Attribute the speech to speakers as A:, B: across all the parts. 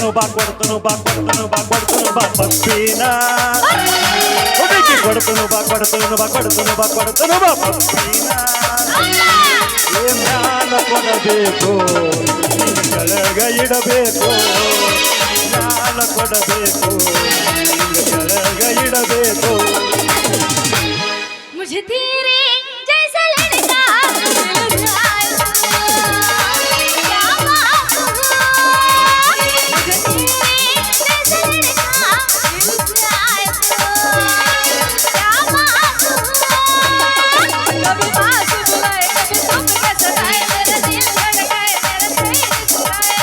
A: ಕೊಡ್ತನು ಬಾ ಪಪ್ಪಿನ ಹುಡುಗಿ ಕೊಡ್ತನು ಬಾ ಪಪ್ಪಿನ ಮ್ಯಾಲ ಕೊಡಬೇಕು ಕೆಳಗ ಇಡಬೇಕು ಮ್ಯಾಲ ಕೊಡಬೇಕು ಕೆಳಗ ಇಡಬೇಕು
B: मुझे तेरे जैसा लड़का मिल जाए क्या बात मुझे तेरे जैसा लड़का मिल जाए क्या बात कभी पास बुलाए कभी तुम के सताए मेरा दिल धड़काए मेरा सही सुनाए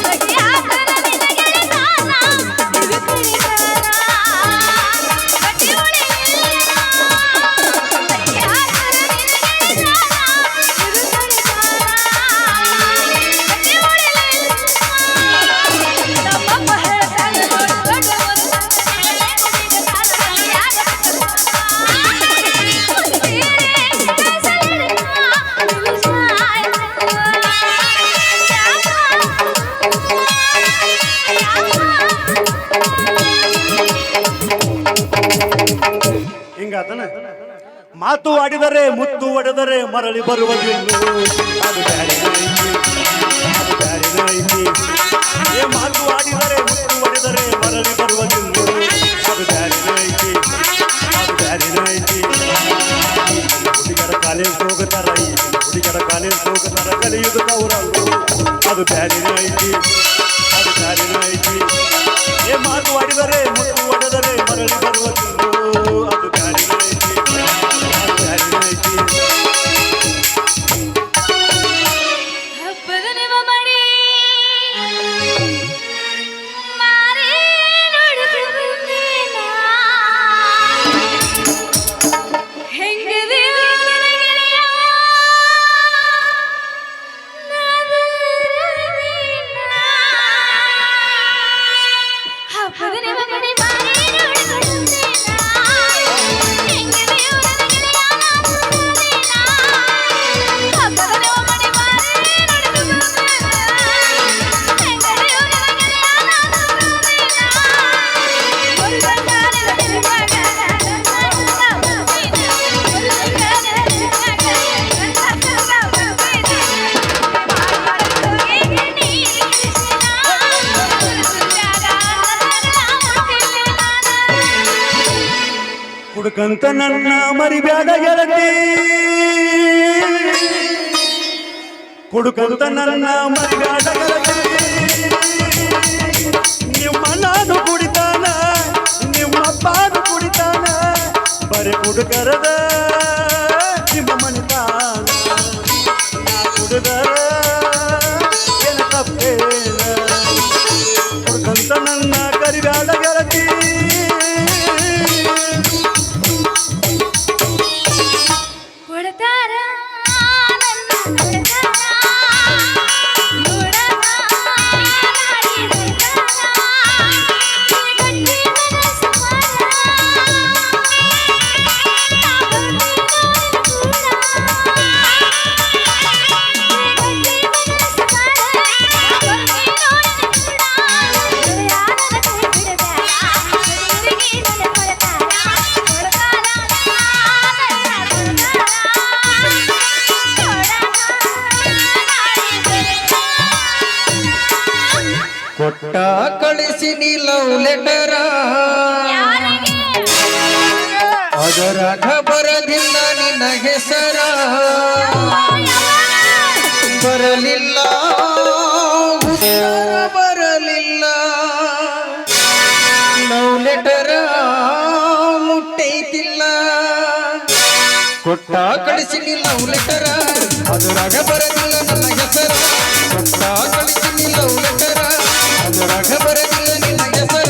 B: लगिया तेरा दिल गले गाना दिल तेरी गाना कटी उड़े
A: ಮಾತು ಆಡಿದರೆ ಮುತ್ತು ಒಡೆದರೆ ಮರಳಿ ಬರುವುದಿಲ್ಲ ಅದು ಬ್ಯಾರಿನ ಐತಿ ಮಾತು ಆಡಿದರೆ ಮುತ್ತು ಒಡೆದರೆ ಮರಳಿ ಬರುವುದಿಲ್ಲ ಅದು ಬ್ಯಾರಿನ ಐತಿ ಹುಡುಗರ ಕಾಲೇಜ್ ಹೋಗುತ್ತಾರ ಕಲಿಯುವುದು ಕೌರಲ್ಲು ಅದು ಬ್ಯಾರಿನ ಐತಿ ಮಾತು ಆಡಿದರೆ ಮುತ್ತು ಒಡೆದರೆ ಮರಳಿ ಬರುವುದಿಲ್ಲ ಅದು ಬ್ಯಾರಿನ ಹುಡುಕಂತ ನನ್ನ ಮರಿಬ್ಯಾಡ ಗೆಳತಿ ಹುಡುಕಂತ ನನ್ನ ಮರಿಬ್ಯಾಡ ಗೆಳತಿ ನಿಮ್ಮ ನಾನು ಕುಡಿತಾನ ನಿಮ್ಮ ಅಪ್ಪನು ಕುಡಿತಾನ ಬರೀ ಹುಡುಕರದ ನಿಮ್ಮ ಮನಿತಾನ ನಾ ಕುಡಿದರ ಏನ ತಪ್ಪೇನ ಹುಡುಕಂತ ನನ್ನ ಕರಿಬ್ಯಾಡ ಗೆಳತಿ
C: ಕೊಟ್ಟ ಕಳಿಸಿ ನೀ ಲವ್ ಲೆಟರ ಅದರಾಗ ಬರದಿಲ್ಲ ನಿನ್ನ ಹೆಸರ ಬರಲಿಲ್ಲ ಉತ್ತರ ಬರಲಿಲ್ಲ ಲವ್ ಲೆಟರ ಮುಟ್ಟೈತಿಲ್ಲ ಕೊಟ್ಟ ಕಳಿಸಿ ನೀ ಲವ್ ಲೆಟರ ಅದರಾಗ ಬರದಿಲ್ಲ ನನ್ನ ಹೆಸರ ಕೊಟ್ಟ ಕಳಿಸಿ ನೀ ಲವ್ ಲೆಟರ ಅದರಾಗ ಬರದಿಲ್ಲ ನಿನ್ನ ಹೆಸರ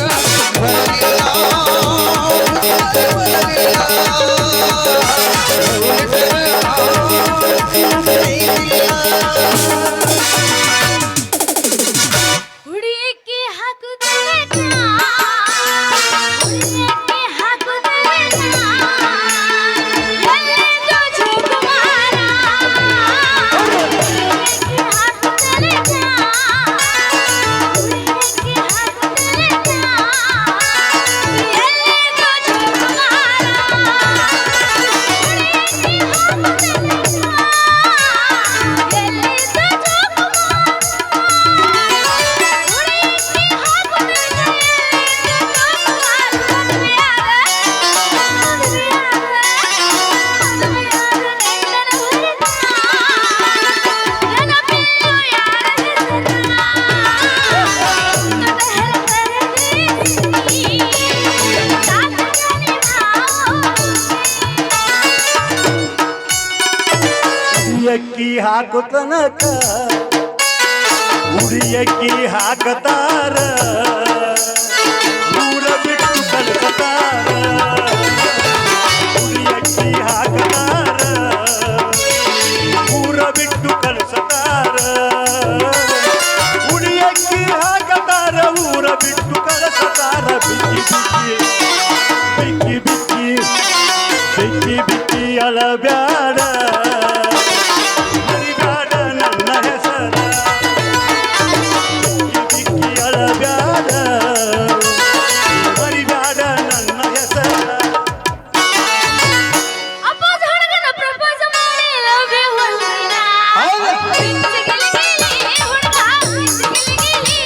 B: ಹುಡುಕಿ ಹಾಕುತ್ತ
D: Yeah.
A: ಹಾಕುತನಕ ಉಡಿಯಕ್ಕಿ ಹಾಕತಾರ ಊರ ಬಿಟ್ಟು ಕಲಿಸತಾರ ಉಡಿಯಕ್ಕಿ ಹಾಕತಾರ ಊರ ಬಿಟ್ಟು ಕಲಿಸತಾರ ಉಡಿಯಕ್ಕಿ ಹಾಕತಾರ ಊರ ಬಿಟ್ಟು ಕಲಿಸತಾರ ಬಿಕ್ಕಿ ಬಿಕ್ಕಿ ಬಿಕ್ಕಿ ಬಿಕ್ಕಿ ಅಳಬ್ಯಾಡ ಮರಿಬ್ಯಾಡ ನನ್ನ ಹೆಸರ ಬಿಕ್ಕಿ ಅಳಬ್ಯಾಡ ಮರಿಬ್ಯಾಡ ನನ್ನ ಹೆಸರ
B: ಅಪ್ಪೋಸ್ ಹುಡುಗನ ಪ್ರಪೋಸ್ ಮಾಡಿ ಲವ್ ಯು ಹೊಂದಿನ ಗಿಲಿ ಗಿಲಿ ಹುಡುಗ ಗಿಲಿ ಗಿಲಿ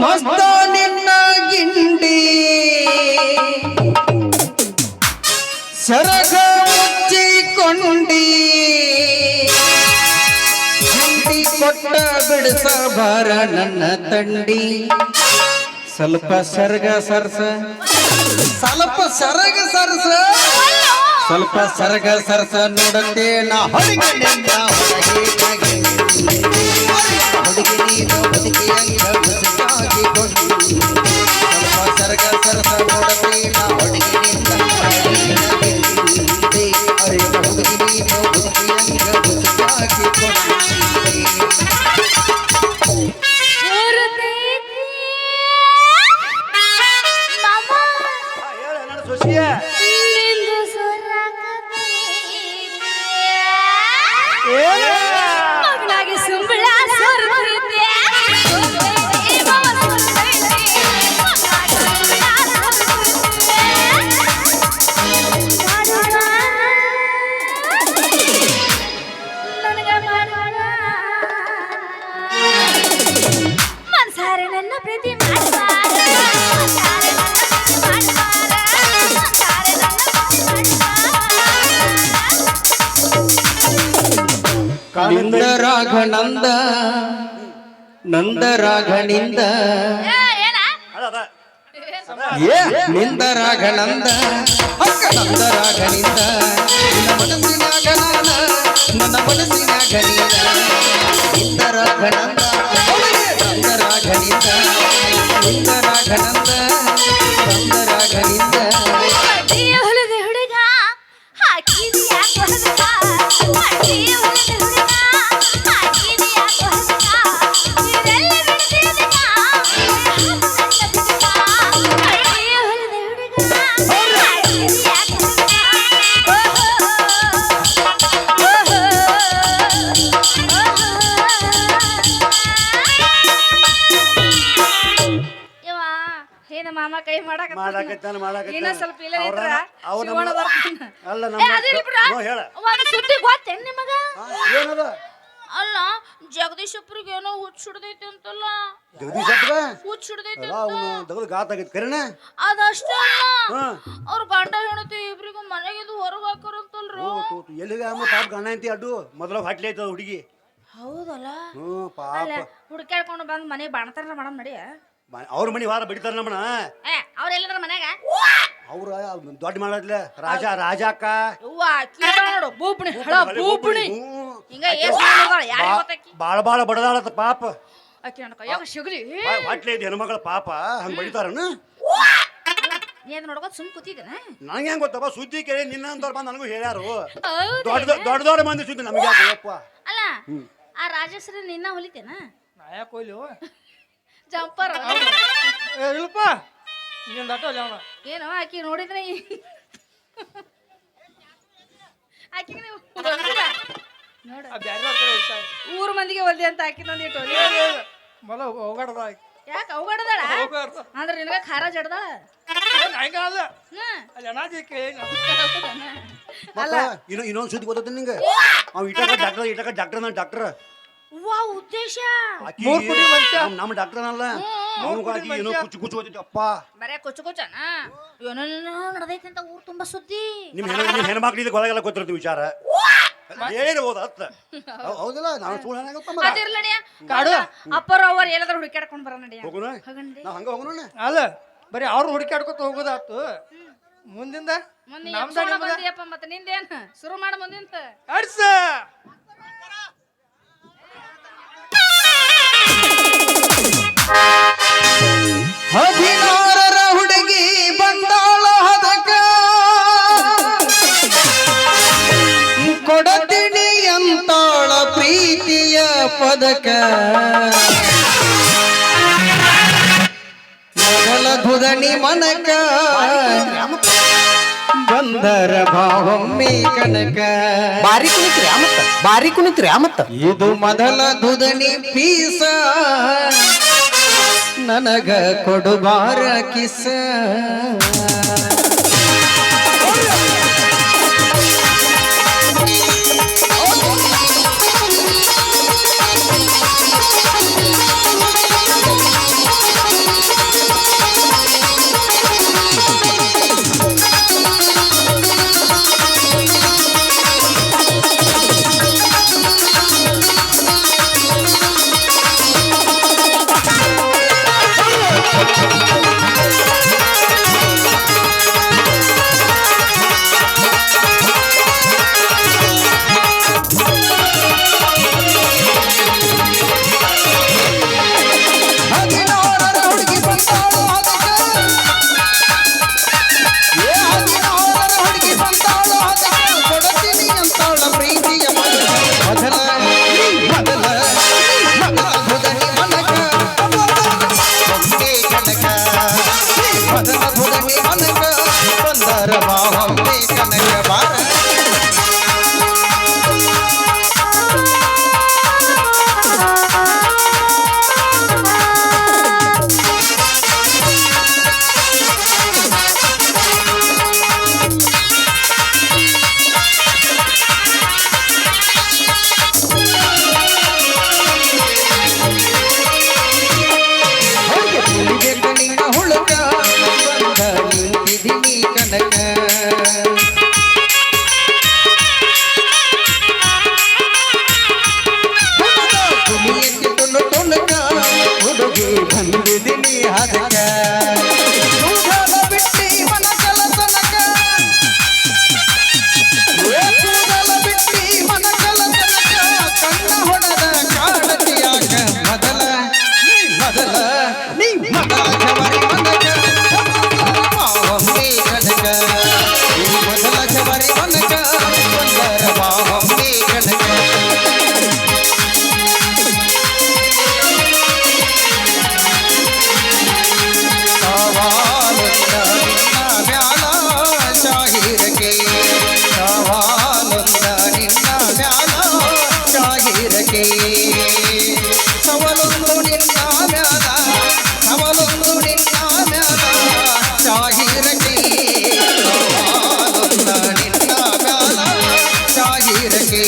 C: ಮಸ್ತ ನಿನ್ನ ಗಿಂಡಿ ಸರಗ ಮುಚ್ಚಿಕೊಂಡಿ ಹಿಂಡಿ ಕೊಟ್ಟ ಬಿಡಿಸಬಾರ ನನ್ನ ತಂಡಿ ಸ್ವಲ್ಪ ಸರ್ಗ ಸರ್ಸ ಸ್ವಲ್ಪ ಸರಗ ಸರ್ಸ ಸ್ವಲ್ಪ ಸರ್ಗ ಸರ್ಸ ನೋಡತ್ತೆ ನಾ ಹೊರಗೆ ನಿಂತ ಹುಡುಗಿ ನೀನು ಬದುಕಿಯಂಗ ಮುಸುಕಾಗಿಕೊಂಡು ಸ್ವಲ್ಪ ಸರ್ಗ ಸರ್ಸ ನೋಡತ್ತೆ ನಾ ಹುಡುಗಿ ನಿಂತ ಹುಡುಗಿ ನೀನು ಬದುಕಿಯಂಗ ಮುಸುಕಾಗಿಕೊಂಡು
A: ಹೇಳ ನನ್ನ ಸೊಸಿಯ
B: ಮಗನಾಗಿ ಸುಂಬಳ ಸೊರಬರುತ್ತೆ ನನಗ ಮನ್ಸಾರೆ ನನ್ನ ಪ್ರೀತಿ ಮಾಡ್ಬಾರ ಮನ್ಸಾರೆ ನನ್ನ ಪ್ರೀತಿ
C: ನಿಂದ ರಾಘನಂದ ನಂದ ರಾಘನಿಂದ
A: ಅದ
C: ನಿಂದ ರಾಘನಂದ ಅಕ್ಕ ನಂದ ರಾಘನಿಂದ ನನ್ನ ಮನಸ್ಸಿನಾಗ ನಿಂದ ರಾಘನಂದ ನಂದ ರಾಘನಿಂದ ನಿಂದ ರಾಘನಂದ ನಂದ ರಾಘನಿಂದ
B: ಹೊಲದೆ ಹುಡುಗ ಹಾಕಿದಿ ಯಾಕೆ ಹೊಸಕ ಹೊಲದೆ ಹುಡುಗ ಹಾಕಿದಿ ಯಾಕೆ ಹೊಸಕ ಇದೆಲ್ಲ ಬಿಡ್ತಿದ್ದಕ ಹೊಲದೆ ಹುಡುಗ ಹಾಕಿದಿ ಯಾಕೆ ಹೊಸಕ ಯವ್ವ ಏನ ಮಾಮ ಕೈ
A: ಮಾಡಾಕತ್ತಾನ
B: ಇನ್ನ ಸ್ವಲ್ಪ ಇಲ್ಲ
A: ಅವ್ರ
B: ನಿಂತ್ರ
A: ಅವ್ರ
B: ಶಿವಣ್ಣ ಬರ್ತಾನ.
A: ಅಲ್ಲ
B: ಏ,
A: ನಮ್ಮ
B: ಅದಿರ್ಲಿ ಬಿಡು.
A: ನೋ ಹೇಳ
B: ಒಂದು ಸುದ್ದಿ ಗೊತ್ತೇನ್ ನಿಮಗ
A: ಏನದ
B: ಅಲ್ಲ ಜಗದೀಶಪ್ಪರಿಗೆ ಏನೋ ಹುಚ್ಚಿಡ್ದೈತಿ ಅಂತಲ್ಲ
A: ಜಗದೀಶ್ ಹತ್ರ
B: ಹುಚ್ಚಿಡ್ದೈತಿ
A: ಅಲ್ಲ ಅವನು ದಗದ ಗಾತ ಆಗೈತಿ ಕರೆನ
B: ಅದಷ್ಟೇ ಅಲ್ಲ
A: ಹಾ
B: ಅವ್ರ ಗಂಡ ಹೆಣತಿ ಇಬ್ರಿಗೂ ಮನೆಗಿದ್ದು ಹೊರಗೆ ಹಾಕರಂತಲ್ರು
A: ಎಲ್ಲಿಗೆ ಅಮ್ಮ ಪಾಪ ಗಣ್ಣ ಅಂತಿ ಅಡ್ಡು ಮೊದಲ ಹೊಟ್ಲೆ ಐತದ ಹುಡುಗಿ
B: ಹೌದಲ್ಲ
A: ಪಾಪ
B: ಅಲ್ಲ ಹುಡ್ಕ್ಯಾಡ್ಕೊಂಡು ಬಂದ್ ಮನೆ ಬಾಣತಾರ ಮಾಡಮ್ ನಡಿ
A: ಅವ್ರ ಮನಿ ವಾರ ಬಡಿತಾರ ನಮ್ಮನ
B: ಏ ಅವ್ರೆಲ್ಲರ ಮನ್ಯಾಗ
A: ಅವ್ರ ದೊಡ್ಡ ಮಾಡತ್ಲೆ ರಾಜ ರಾಜಾಕ್ಕ
B: ಅವ್ವ ಕೀಳ ನೋಡು ಬೂಪಣಿ ಹಳ ಬೂಪಣಿ ಹಿಂಗ ಏಸ್ ಮಾಡಿದಾಳ ಯಾರಿಗೆ ಗೊತ್ತಾಕಿ
A: ಬಾಳ ಬಾಳ ಬಡದಾಳತ್ತ ಪಾಪ
B: ಆಕಿ ನನ್ನ ಕೈಯಾಗ ಸಿಗಲಿ
A: ಹೊಟ್ಲೆ ಐತಿ ಹೆಣ್ಮಗಳ ಪಾಪ ಹಂಗ ಬಡಿತಾರನ
B: ನೀ ಅದ್ ನೋಡ್ಕೊತ ಸುಮ್ ಕೂತಿದ್ದೇನ
A: ನಂಗೆ ಹೆಂಗ್ ಗೊತ್ತಪ್ಪ ಸುದ್ದಿ ಕೇಳಿ ನಿನ್ನ ಅಂತವ್ರ ಬಂದು ನನಗೂ ಹೇಳ್ಯಾರು
B: ಹೌದಾ?
A: ದೊಡ್ಡ ಮಂದಿ ಸುದ್ದಿ ನಮ್ಗೆ ಯಾಕಪ್ಪ
B: ಅಲ್ಲ ಆ ರಾಜೇಶ್ವರಿ ನಿನ್ನ ಹೊಲಿತೇನ
D: ನಾ ಯಾಕೆ ಹೋಗ್ಲಿ
B: ಜಂಪರ್
D: ಇಲ್ಲಪ್ಪ ನಿಂದ ಆಟೋ ಅಲ್ಲಿ ಅವನ
B: ಏನು ಆಕಿ ನೋಡಿದ್ರೆ ಆಕಿಗೆ ನೀವು ನೋಡ
D: ಬ್ಯಾರೆ ಅವ್ರ ಕಡೆ ಹೋಗ್ತಾ
B: ಊರ್ ಮಂದಿಗೆ ಹೊಲ್ದಿ ಅಂತ ಆಕಿ ನಂದಿಟ್ಟು
D: ಮೊಲ ಹೋಗಾಡದ
B: ಯಾಕೆ ಅವಗಡದಾಳ
D: ಹೋಗಾಡ್ದ
B: ಅಂದ್ರೆ ನಿನಗ ಖಾರ ಜಡ್ದಾಳ
D: ಹಂಗಲ್ಲ
B: ಹ್ಮ್
D: ಅಲ್ಲಿ ಅನಾಜಿ ಕೇಳಿ
B: ಅಲ್ಲ
A: ಇನ್ನೊಂದು ಸುದ್ದಿ ಗೊತ್ತ ನಿಂಗೆ ಅವ್ ಇಟಕ ಡಾಕ್ಟರ್
B: ವಾ ಉದ್ದೇಶ
D: ಮೂರ್ ಪುಡಿ ಮನುಷ್ಯ.
A: ನಮ್ಮ ಡಾಕ್ಟರ್ ಅಲ್ಲ ಅವನಿಗಾಗಿ ಏನೋ ಕುಚ್ಚು ಕುಚ್ಚು ಓದಿದ್ದಪ್ಪ.
B: ಬರೇ ಕುಚ್ಚು ಕುಚ್ಚನ ಏನೇನೋ ನಡೆದೈತಿ ಅಂತ ಊರ್ ತುಂಬಾ ಸುದ್ದಿ.
A: ನಿಮ್ಮ ಹೆಣ್ಮಕ್ಳಿಗೆ ಒಳಗೆಲ್ಲ ಗೊತ್ತಿರ್ತೀವಿ ವಿಚಾರ ಏನು ಹೋದ ಅತ್ತ ಹೌದಲ್ಲ ನಾವು ಸುಳ್ಳು ಹೇಳಾಗಪ್ಪ
B: ಅದಿರ್ಲಡಿಯ
D: ಕಾಡು
B: ಅಪ್ಪರ ಅವ್ರು ಎಲ್ಲಾದ್ರೂ ಹುಡುಕಾಡ್ಕೊಂಡ್ ಬರ ನಡಿಯ
A: ಹೋಗೋಣ
B: ಹೋಗಂಡಿ.
A: ನಾವು ಹಂಗ ಹೋಗೋಣ.
D: ಅಲ್ಲ ಬರೀ ಅವ್ರು ಹುಡುಕಾಡ್ಕೊತ ಹೋಗೋದಾತು. ಮುಂದಿಂದ
B: ಮುಂದೆ
D: ನಮ್ದ
B: ಎಪ್ಸೋಣ ಬಂದಿಯಪ್ಪ ಮತ್ತೆ ನಿಂದೇನ್ ಶುರು ಮಾಡ ಮುಂದಿಂತ
D: ಅಡ್ಸ
C: 16ರ ಹುಡುಗಿ ಬಂದಾಳ ಹದಕ ಕೊಡತಿನಿ ಅಂತಾಳ ಪ್ರೀತಿಯ ಪದಕ ಮೊದಲ ಧುದನಿ ಮನಕ ಬಂದರ ಭಾವಮ್ಮಿ ಕನಕ
E: ಬಾರಿ ಕುಣಿತ್ರಿ ಮತ್ತ
C: ಇದು ಮೊದಲ ಧುದನಿ ಪೀಸ ನನಗ ಕೊಡುಬಾರ ಕಿಸ ಶಾಹಿರಕ್ಕೆ